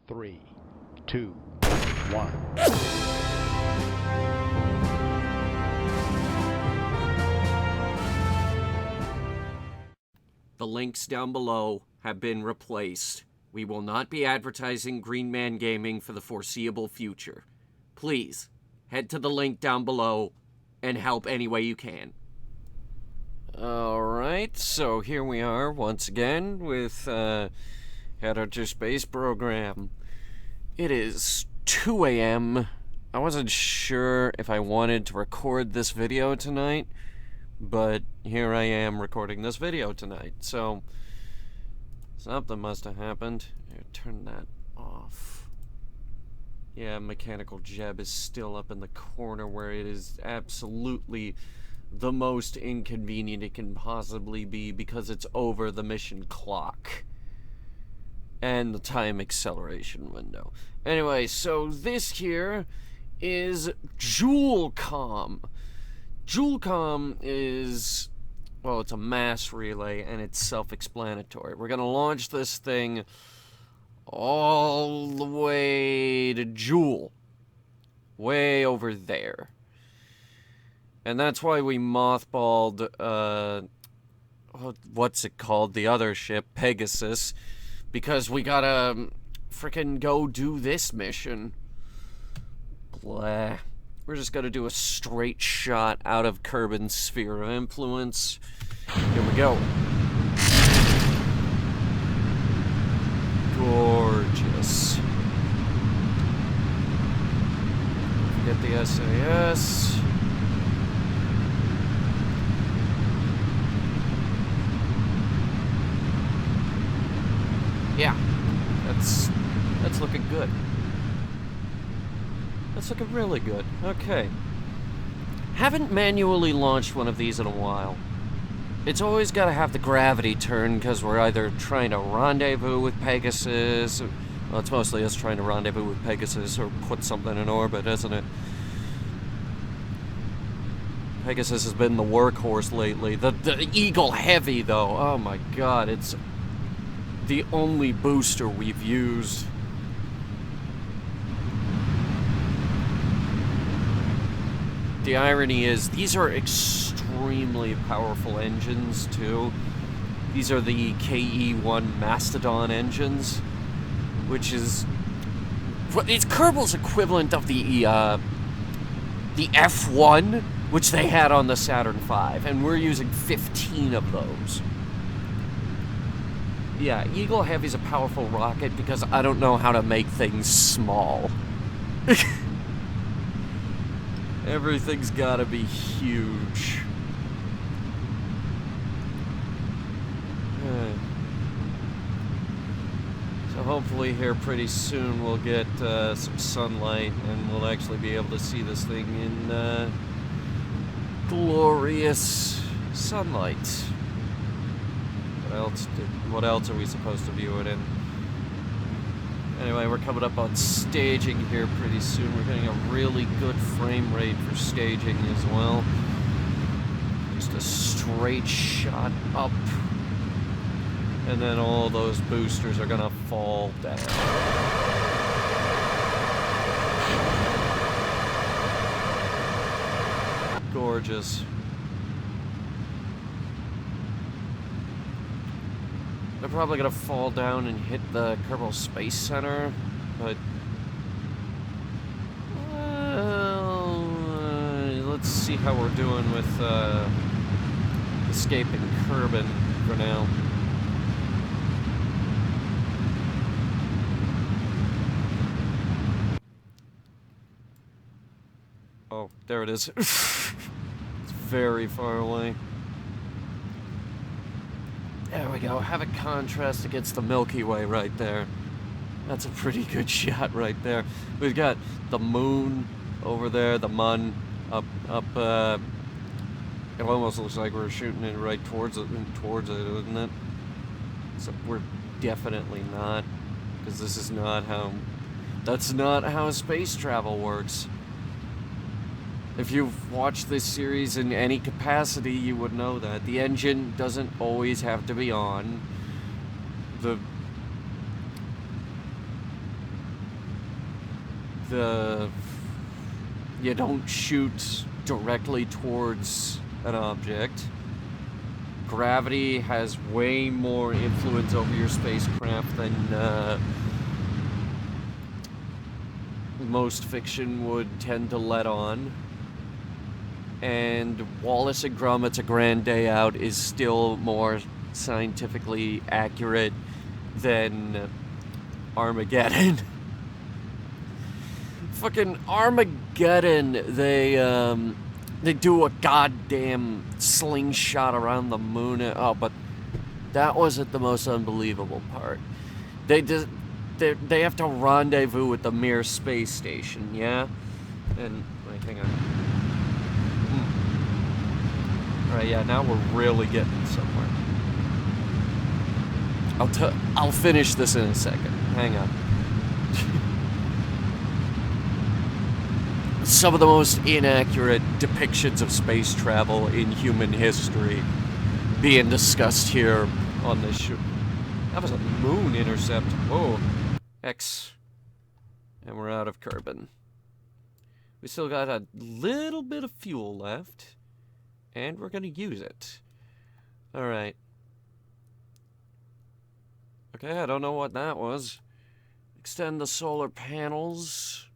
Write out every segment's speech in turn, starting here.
3, 2, 1. The links down below have been replaced. We will not be advertising Green Man Gaming for the foreseeable future. Please, head to the link down below and help any way you can. Alright, so here we are once again with Headhunter Space Program. It is 2 a.m. I wasn't sure if I wanted to record this video tonight, but here I am recording this video tonight, so something must have happened. Here, turn that off. Yeah, Mechanical Jeb is still up in the corner where it is absolutely the most inconvenient it can possibly be because it's over the mission clock and the time acceleration window. Anyway, so this here is JoolComm. JoolComm is, well, it's a mass relay, and it's self-explanatory. We're going to launch this thing all the way to Jool, way over there. And that's why we mothballed, what's it called, the other ship, Pegasus, because we gotta frickin' go do this mission. Blah. We're just gonna do a straight shot out of Kerbin's sphere of influence. Here we go. Gorgeous. Forget the SAS. Yeah, that's looking good. That's looking really good. Okay. Haven't manually launched one of these in a while. It's always got to have the gravity turn because we're either trying to rendezvous with Pegasus. Well, it's mostly us trying to rendezvous with Pegasus or put something in orbit, isn't it? Pegasus has been the workhorse lately. The Eagle Heavy, though. Oh my god, it's the only booster we've used. The irony is, these are extremely powerful engines, too. These are the KE-1 Mastodon engines, which is... it's Kerbal's equivalent of the F-1, which they had on the Saturn V, and we're using 15 of those. Yeah, Eagle Heavy's a powerful rocket because I don't know how to make things small. Everything's gotta be huge. So hopefully here pretty soon we'll get some sunlight and we'll actually be able to see this thing in glorious sunlight. What else are we supposed to view it in? Anyway, we're coming up on staging here pretty soon. We're getting a really good frame rate for staging as well. Just a straight shot up. And then all those boosters are gonna fall down. Gorgeous. They're probably gonna fall down and hit the Kerbal Space Center, but let's see how we're doing with escaping Kerbin for now. Oh, there it is. It's very far away. There we go, have it contrast against the Milky Way right there. That's a pretty good shot right there. We've got the moon over there, the mun up, it almost looks like we're shooting it right towards it, isn't it? So we're definitely not, because this is not how, that's not how space travel works. If you've watched this series in any capacity, you would know that. The engine doesn't always have to be on. you don't shoot directly towards an object. Gravity has way more influence over your spacecraft than most fiction would tend to let on. And Wallace and Gromit's A Grand Day Out is still more scientifically accurate than Armageddon. Fucking Armageddon, they do a goddamn slingshot around the moon. Oh, but that wasn't the most unbelievable part. They have to rendezvous with the Mir space station, yeah? And wait, hang on. Alright, yeah, now we're really getting somewhere. I'll finish this in a second. Hang on. Some of the most inaccurate depictions of space travel in human history being discussed here on this show. That was a moon intercept. Whoa. X. And we're out of Kerbin. We still got a little bit of fuel left. And we're gonna use it. Alright. Okay, I don't know what that was. Extend the solar panels.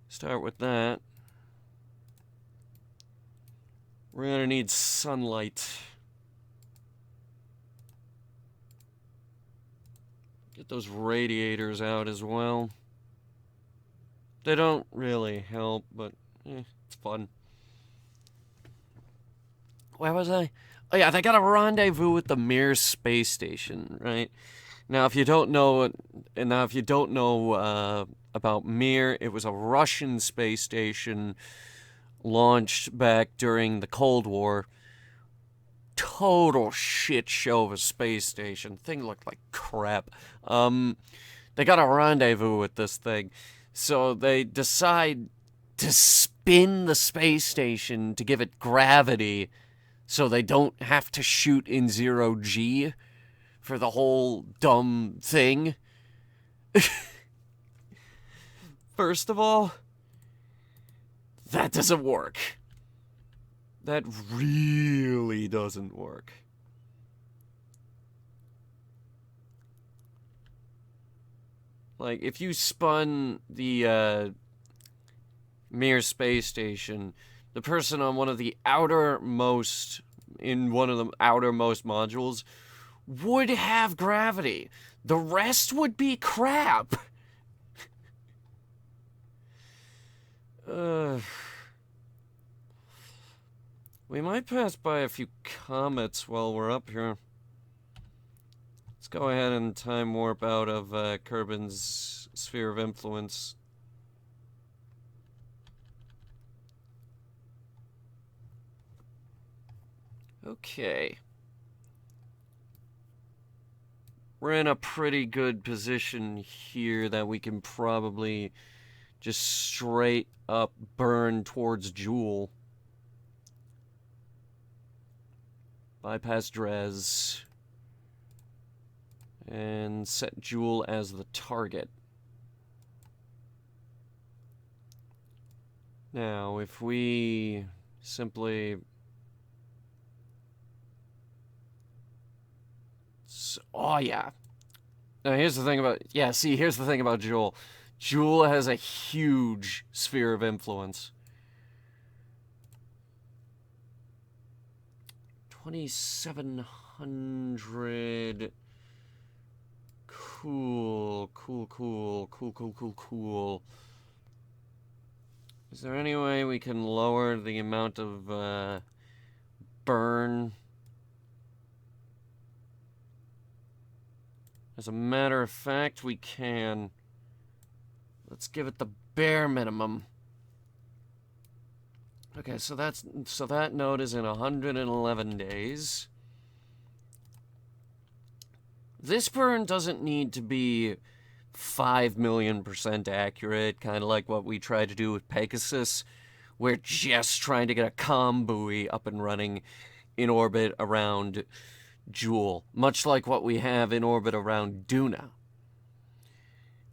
Start with that. We're gonna need sunlight. Get those radiators out as well. They don't really help, but it's fun. Where was I? Oh yeah, they got a rendezvous with the Mir space station, right? Now, if you don't know, about Mir, it was a Russian space station launched back during the Cold War. Total shit show of a space station. Thing looked like crap. They got a rendezvous with this thing, so they decide to spin the space station to give it gravity, so they don't have to shoot in 0G for the whole dumb thing. First of all, that doesn't work. That really doesn't work. Like, if you spun the Mir space station, the person on one of the outermost modules would have gravity. The rest would be crap. We might pass by a few comets while we're up here. Let's go ahead and time warp out of Kerbin's sphere of influence. Okay. We're in a pretty good position here that we can probably just straight up burn towards Jool. Bypass Dres. And set Jool as the target. Now, if we simply... Oh, yeah. Now, here's the thing about... Yeah, see, here's the thing about Jool. Jool has a huge sphere of influence. 2,700... Cool. Is there any way we can lower the amount of burn? As a matter of fact, we can. Let's give it the bare minimum. Okay, so that node is in 111 days. This burn doesn't need to be 5 million% accurate, kind of like what we tried to do with Pegasus. We're just trying to get a comm buoy up and running in orbit around Jool, much like what we have in orbit around Duna.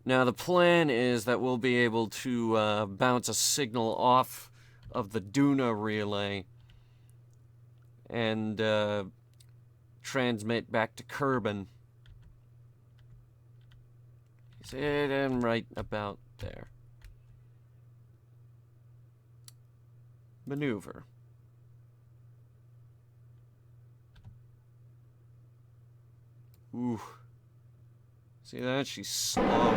Now, the plan is that we'll be able to bounce a signal off of the Duna relay and transmit back to Kerbin. Sitting right about there. Maneuver. Ooh. See that? She's slow.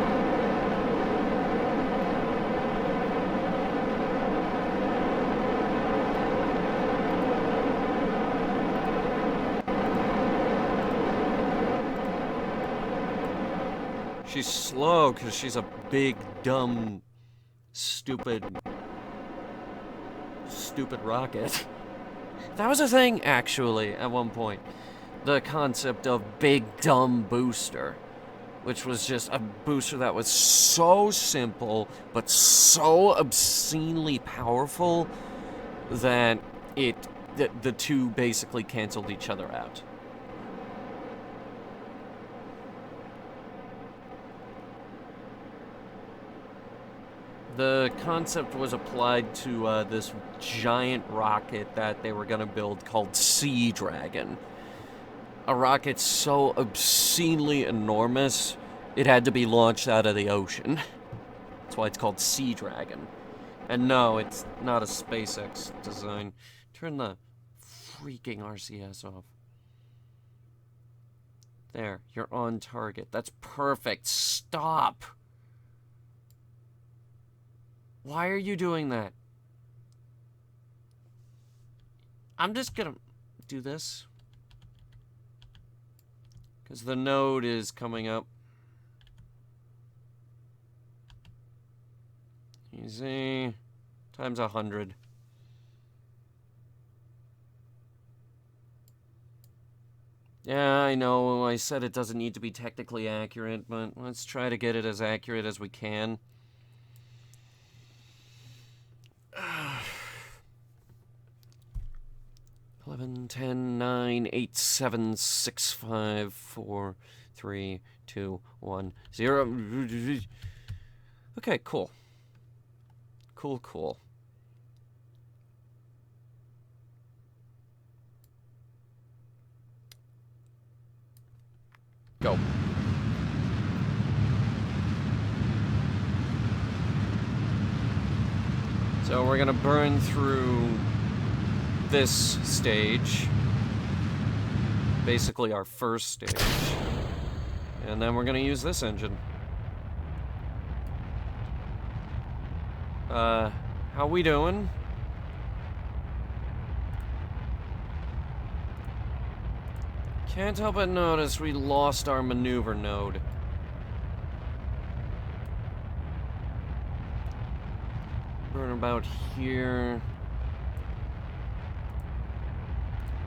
She's slow because she's a big, dumb, stupid rocket. That was a thing, actually, at one point. The concept of big, dumb booster, which was just a booster that was so simple, but so obscenely powerful that the two basically canceled each other out. The concept was applied to this giant rocket that they were going to build called Sea Dragon. A rocket so obscenely enormous, it had to be launched out of the ocean. That's why it's called Sea Dragon. And no, it's not a SpaceX design. Turn the freaking RCS off. There, you're on target. That's perfect. Stop! Why are you doing that? I'm just gonna do this. Because the node is coming up. Easy. Times 100. Yeah, I know. I said it doesn't need to be technically accurate, but let's try to get it as accurate as we can. 11, 10, 9, 8, 7, 6, 5, 4, 3, 2, 1, 0. Okay, cool. Cool. Go. So we're gonna burn through this stage, basically our first stage, and then we're gonna use this engine. How we doing? Can't help but notice we lost our maneuver node. Burn about here.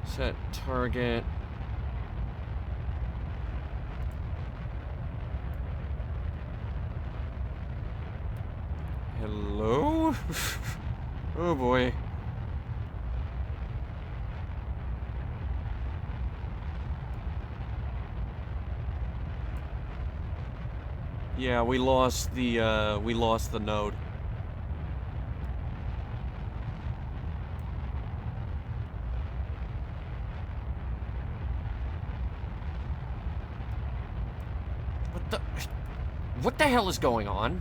Set target. Hello? Oh boy. Yeah, we lost the node. What the hell is going on?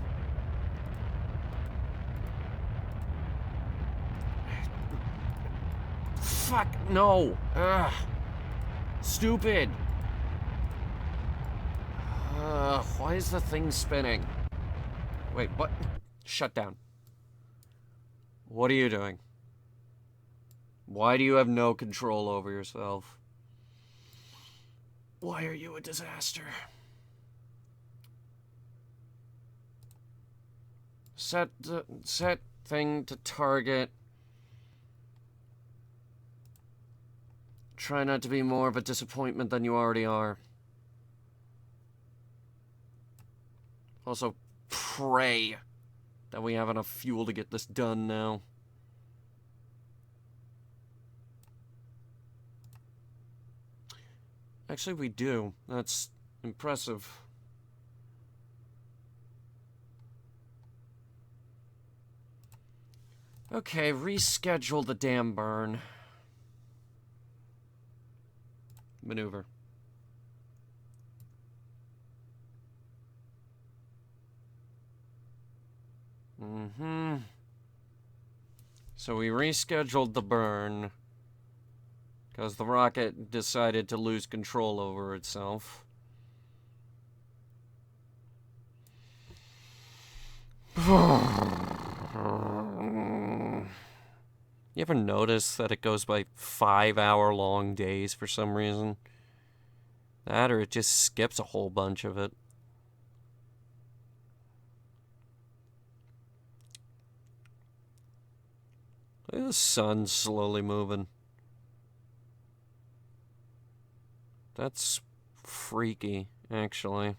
Fuck, no. Ugh. Stupid. Why is the thing spinning? Wait, what? Shut down. What are you doing? Why do you have no control over yourself? Why are you a disaster? Set thing to target. Try not to be more of a disappointment than you already are. Also, pray that we have enough fuel to get this done now. Actually, we do. That's impressive. Okay, reschedule the damn burn. Maneuver. So we rescheduled the burn because the rocket decided to lose control over itself. You ever notice that it goes by 5-hour-long days for some reason? That or it just skips a whole bunch of it. Look at the sun slowly moving. That's freaky, actually.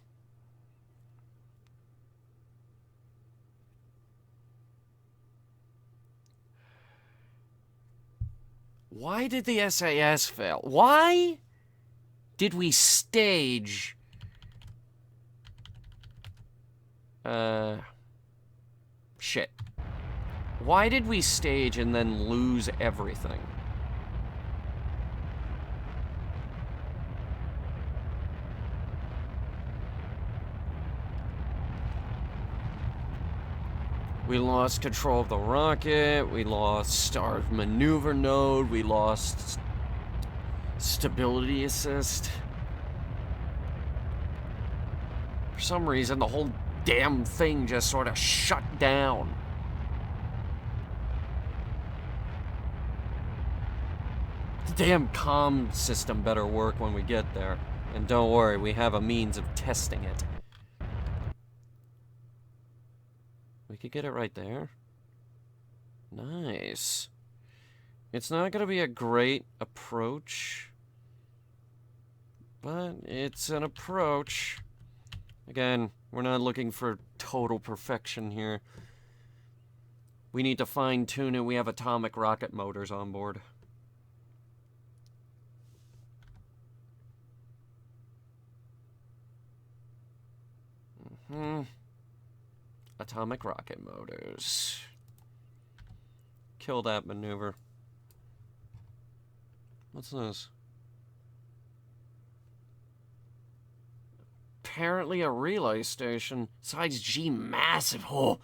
Why did the SAS fail? Why did we stage... Shit. Why did we stage and then lose everything? We lost control of the rocket, we lost our maneuver node, we lost stability assist. For some reason, the whole damn thing just sort of shut down. The damn comm system better work when we get there. And don't worry, we have a means of testing it. We could get it right there. Nice. It's not going to be a great approach, but it's an approach. Again, we're not looking for total perfection here. We need to fine-tune it. We have atomic rocket motors on board. Atomic rocket motors. Kill that maneuver. What's this? Apparently a relay station. Size G massive. Oh,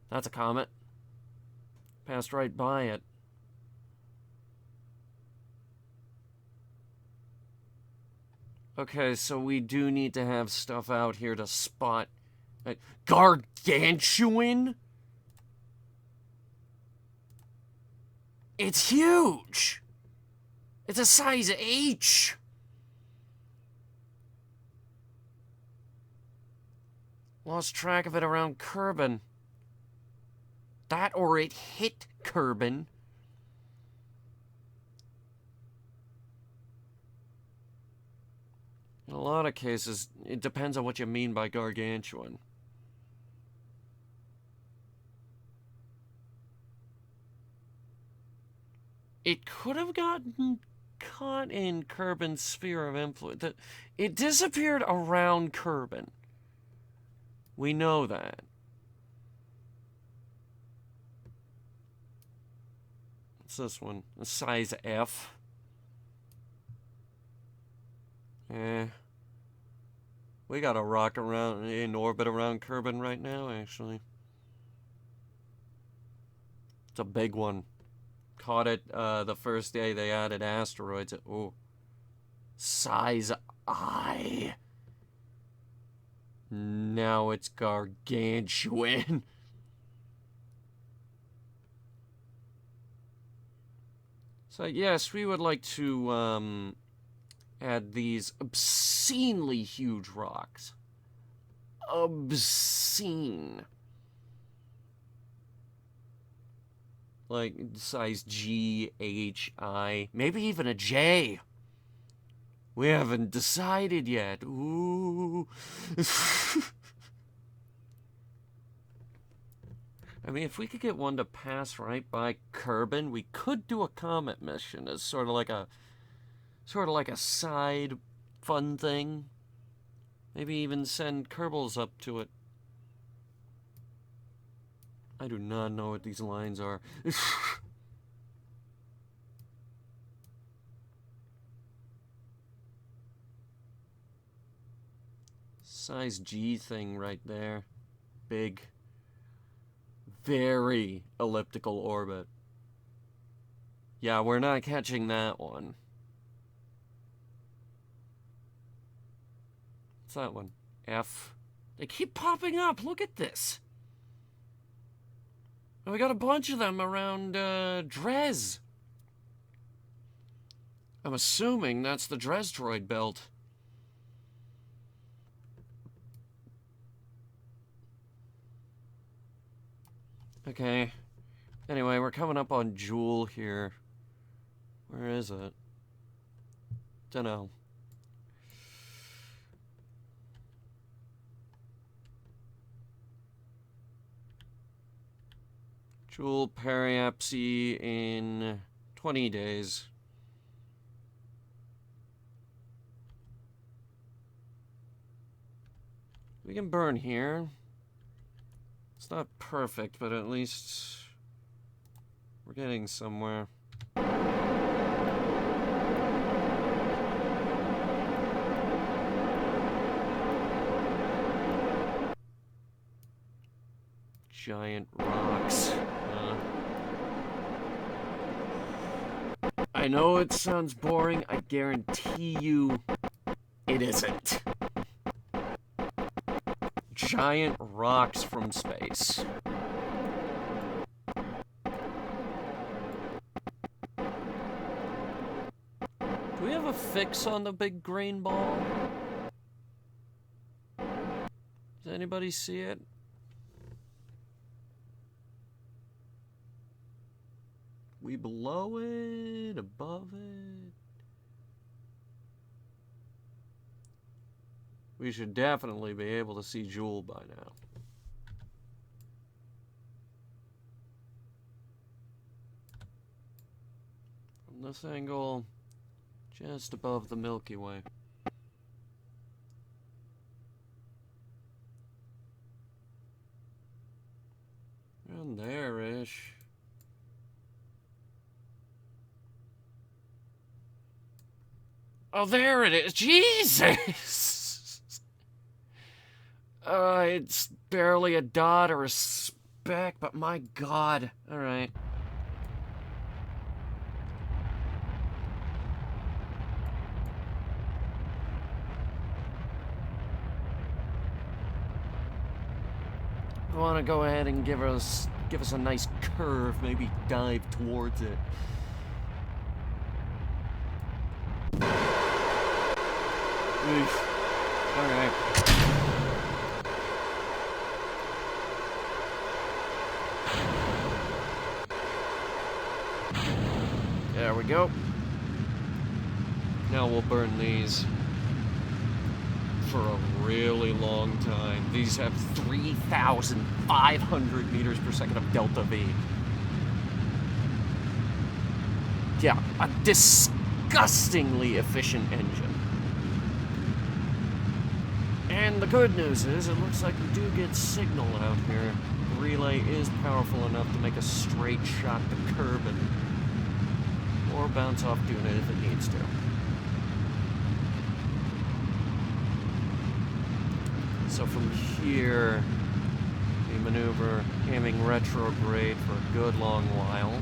that's a comet. Passed right by it. Okay, so we do need to have stuff out here to spot... Gargantuan? It's huge! It's a size H! Lost track of it around Kerbin. That or it hit Kerbin. In a lot of cases, it depends on what you mean by gargantuan. It could have gotten caught in Kerbin's sphere of influence. It disappeared around Kerbin. We know that. What's this one? A size F. We got a rock around in orbit around Kerbin right now, actually. It's a big one. Caught it the first day they added asteroids. Oh. Size I. Now it's gargantuan. So yes, we would like to add these obscenely huge rocks. Obscene. Like size G, H, I, maybe even a J. We haven't decided yet. Ooh. I mean, if we could get one to pass right by Kerbin, we could do a comet mission as sort of like a side fun thing. Maybe even send Kerbals up to it. I do not know what these lines are. Size G thing right there. Big. Very elliptical orbit. Yeah, we're not catching that one. What's that one? F. They keep popping up. Look at this. And we got a bunch of them around Dres. I'm assuming that's the Dresdroid belt. Okay. Anyway, we're coming up on Jool here. Where is it? Dunno. Jool periapsy in 20 days. We can burn here. It's not perfect, but at least we're getting somewhere. Giant rocks. I know it sounds boring. I guarantee you it isn't. Giant rocks from space. Do we have a fix on the big green ball? Does anybody see it? We below it? Above it? We should definitely be able to see Jool by now. From this angle, just above the Milky Way. Around there-ish. Oh, there it is. Jesus! It's barely a dot or a speck, but my God. All right. I want to go ahead and give us a nice curve, maybe dive towards it. Oof. All right. There we go. Now we'll burn these for a really long time. These have 3,500 meters per second of delta V. Yeah, a disgustingly efficient engine. And the good news is, it looks like we do get signal out here. The relay is powerful enough to make a straight shot to Kerbin. Or bounce off Duna if it needs to. So from here, we maneuver aiming retrograde for a good long while.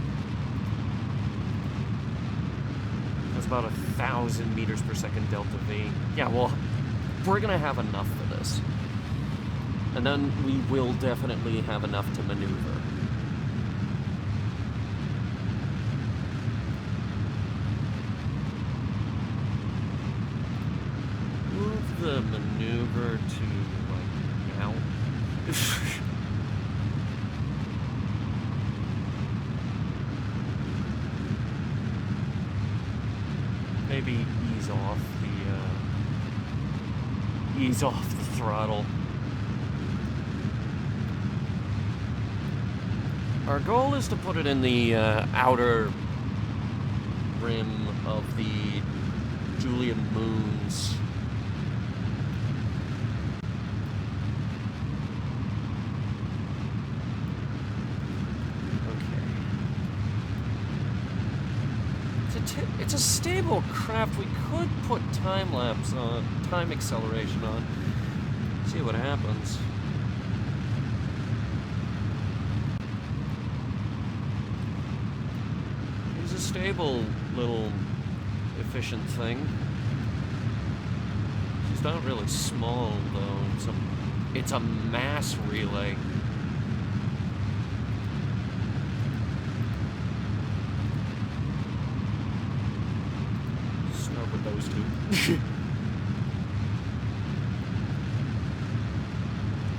That's about 1,000 meters per second delta V. Yeah, well, we're gonna have enough for this. And then we will definitely have enough to maneuver. Move the maneuver to, like, now. Maybe ease off the throttle. Our goal is to put it in the outer rim of the Julian moons. it's a stable craft. We could put time lapse on, time acceleration on. See what happens. He's a stable little efficient thing. She's not really small though. It's a mass relay. Start with those two.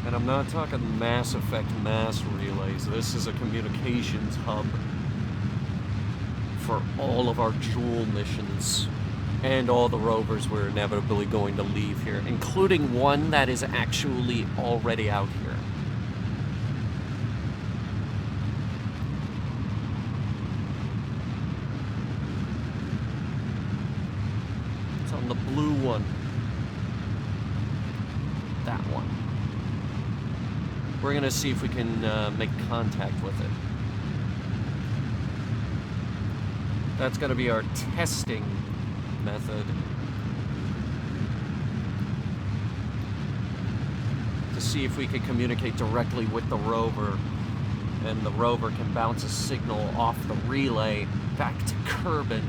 And I'm not talking Mass Effect mass relays. This is a communications hub for all of our Jool missions and all the rovers we're inevitably going to leave here, including one that is actually already out here. It's on the blue one. That one. We're gonna see if we can make contact with it. That's gonna be our testing method. To see if we can communicate directly with the rover, and the rover can bounce a signal off the relay back to Kerbin.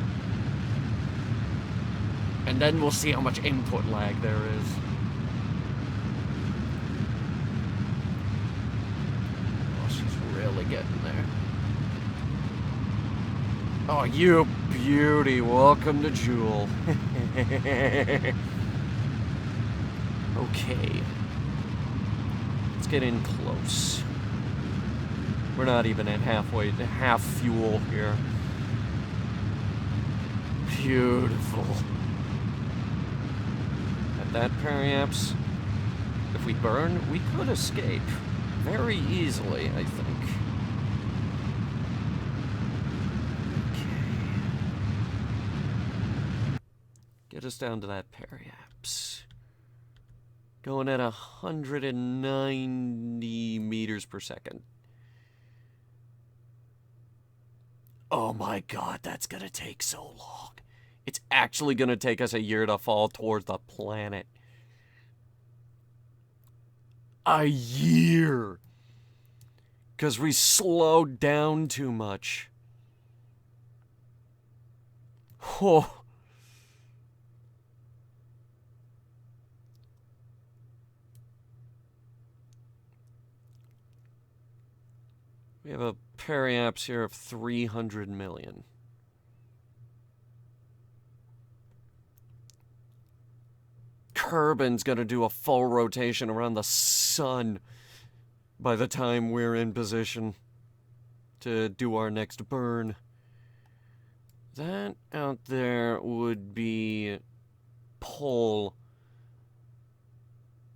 And then we'll see how much input lag there is. Really getting there. Oh, you beauty. Welcome to Jool. Okay. Let's get in close. We're not even at half fuel here. Beautiful. At that periapse, if we burn, we could escape. Very easily, I think. Okay. Get us down to that periapse. Going at 190 meters per second. Oh my god, that's gonna take so long. It's actually gonna take us a year to fall towards the planet. A year. Because we slowed down too much. Oh. We have a periapse here of 300 million. Kerbin's gonna do a full rotation around the sun by the time we're in position to do our next burn. That out there would be Pole.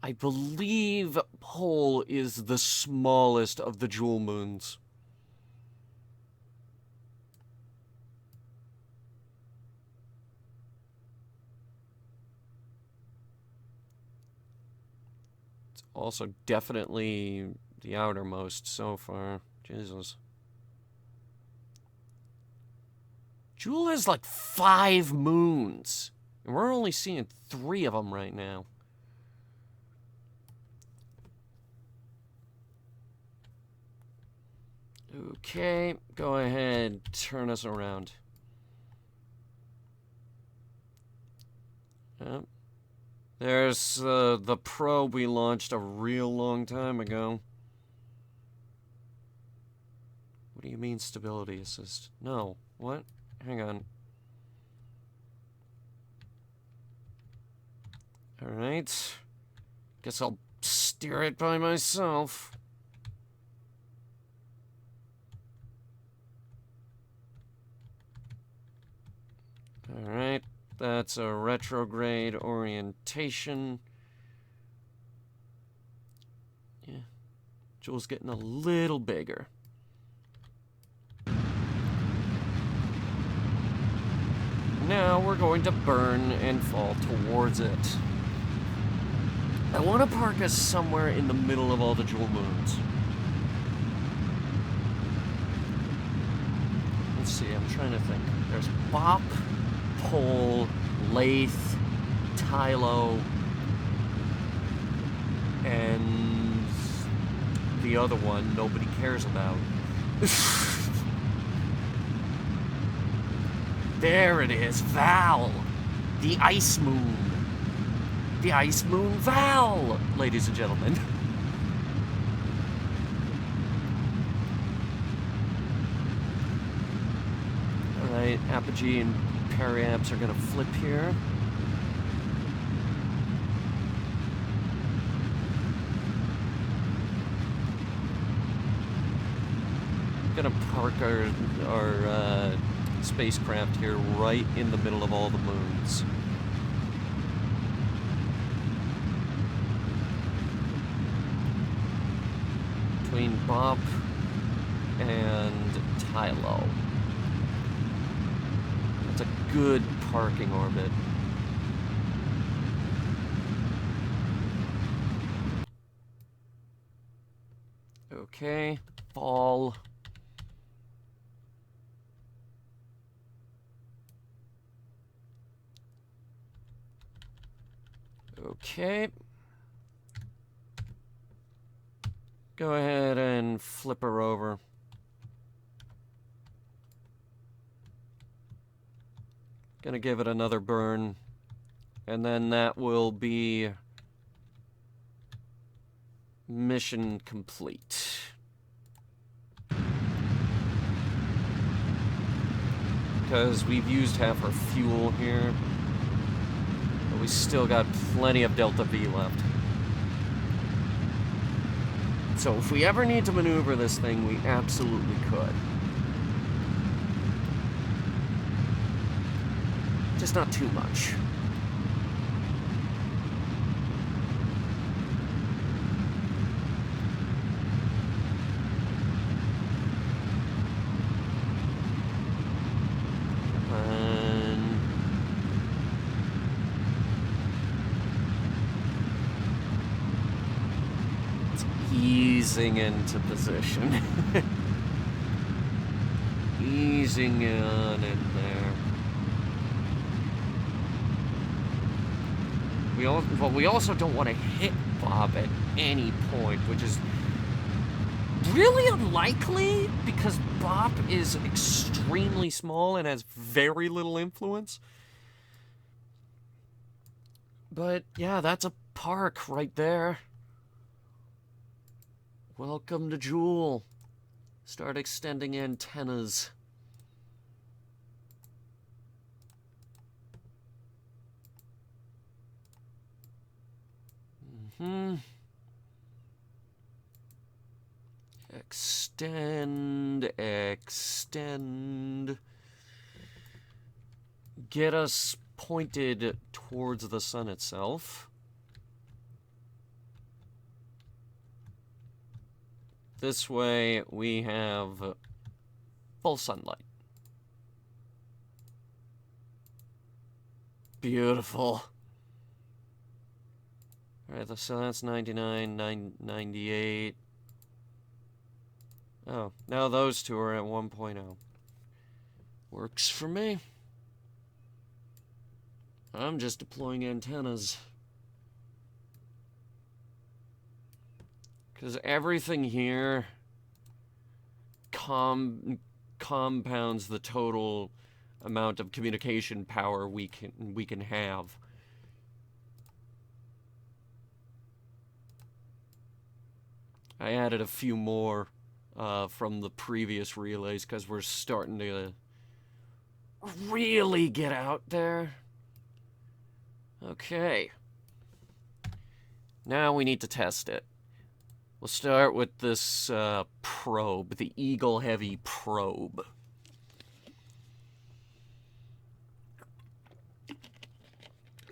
I believe Pole is the smallest of the Jool moons. Also, definitely the outermost so far. Jesus. Jool has like 5 moons. And we're only seeing 3 of them right now. Okay, go ahead. Turn us around. Yep. There's the probe we launched a real long time ago. What do you mean stability assist? No. What? Hang on. Alright. Guess I'll steer it by myself. Alright. That's a retrograde orientation. Yeah. Jool's getting a little bigger. Now we're going to burn and fall towards it. I want to park us somewhere in the middle of all the Jool moons. Let's see, I'm trying to think. There's Bop. pole, lathe, Tylo, and the other one nobody cares about. There it is, Val! The Ice Moon. The Ice Moon Val, ladies and gentlemen. Alright, apogee and periaps are gonna flip here. Gonna park our spacecraft here right in the middle of all the moons. Between Bop and Tylo. That's a good parking orbit. Okay, fall. Okay. Go ahead and flip her over. Gonna give it another burn. And then that will be mission complete. Because we've used half our fuel here. But we still got plenty of Delta V left. So if we ever need to maneuver this thing, we absolutely could. Just not too much. Easing into position. Easing on in there. We also don't want to hit Bob at any point, which is really unlikely because Bob is extremely small and has very little influence. But yeah, that's a park right there. Welcome to Jool. Start extending antennas. Extend, extend. Get us pointed towards the sun itself. This way we have full sunlight. Beautiful. Alright, so that's 99, 98. Oh, now those two are at 1.0. Works for me. I'm just deploying antennas. Because everything here compounds the total amount of communication power we can have. I added a few more from the previous relays because we're starting to really get out there. Okay. Now we need to test it. We'll start with this probe, the Eagle Heavy probe.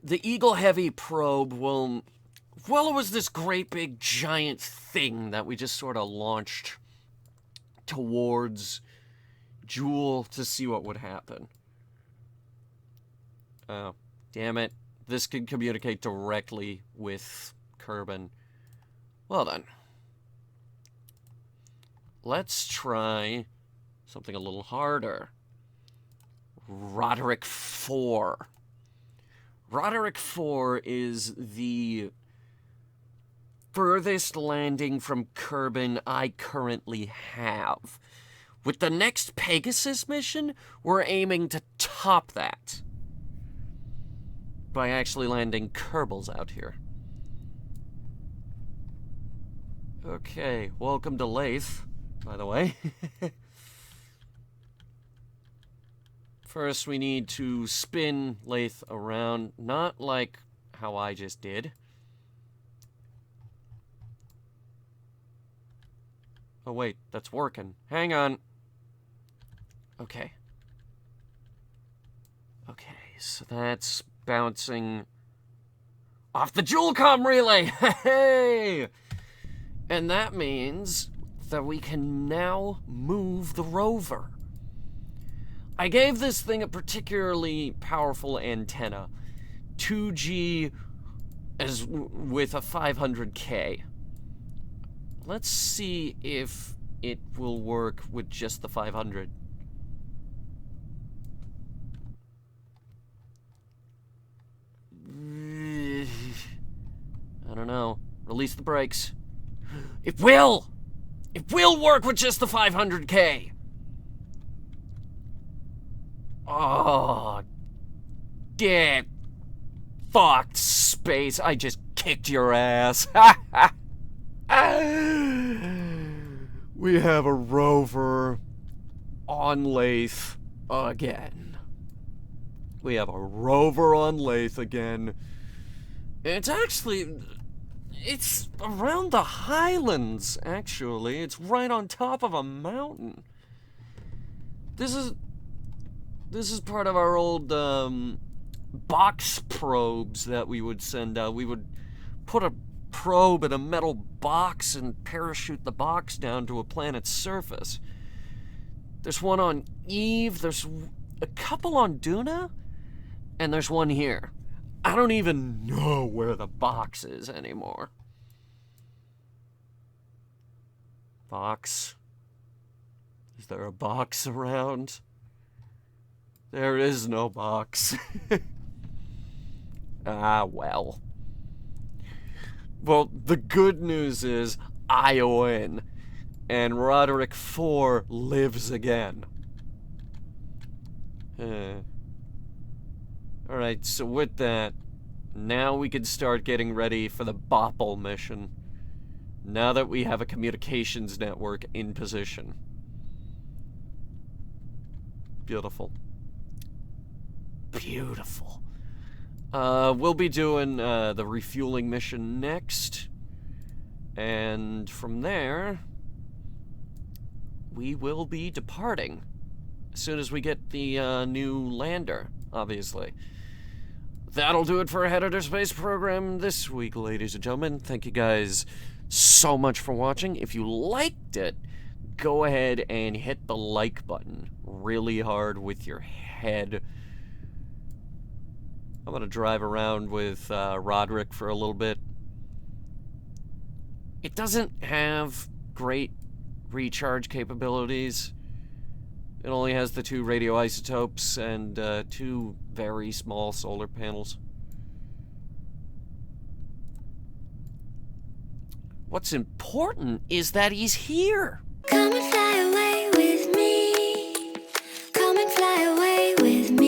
The Eagle Heavy probe will... Well, it was this great big giant thing that we just sort of launched towards Jool to see what would happen. Oh, damn it. This can communicate directly with Kerbin. Well done. Let's try something a little harder. Roderick 4. Roderick 4 is the furthest landing from Kerbin I currently have. With the next Pegasus mission, we're aiming to top that by actually landing Kerbals out here. Okay, welcome to Lathe, by the way. First, we need to spin Lathe around, not like how I just did. Oh wait, that's working. Hang on. Okay. Okay, so that's bouncing off the JoolComm relay! Hey! And that means that we can now move the rover. I gave this thing a particularly powerful antenna. 2G with a 500K. Let's see if it will work with just the 500. I don't know. Release the brakes. It will! It will work with just the 500K! Oh, get fucked, space. I just kicked your ass. We have a rover on Lathe again. We have a rover on Lathe again. It's around the Highlands, actually. It's right on top of a mountain. This is part of our old box probes that we would send out. We would put a probe in a metal box and parachute the box down to a planet's surface. There's one on Eve, there's a couple on Duna, and there's one here. I don't even know where the box is anymore. Box? Is there a box around? There is no box. Ah, well. Well, the good news is I win, and Roderick 4 lives again. Alright, so with that, now we can start getting ready for the Bopple mission. Now that we have a communications network in position. Beautiful. Beautiful. We'll be doing the refueling mission next. And from there, we will be departing. As soon as we get the new lander, obviously. That'll do it for Headhunter Space Program this week, ladies and gentlemen. Thank you guys so much for watching. If you liked it, go ahead and hit the like button really hard with your head. I'm gonna drive around with Roderick for a little bit. It doesn't have great recharge capabilities. It only has the 2 radioisotopes and 2 very small solar panels. What's important is that he's here. Come and fly away with me. Come and fly away with me.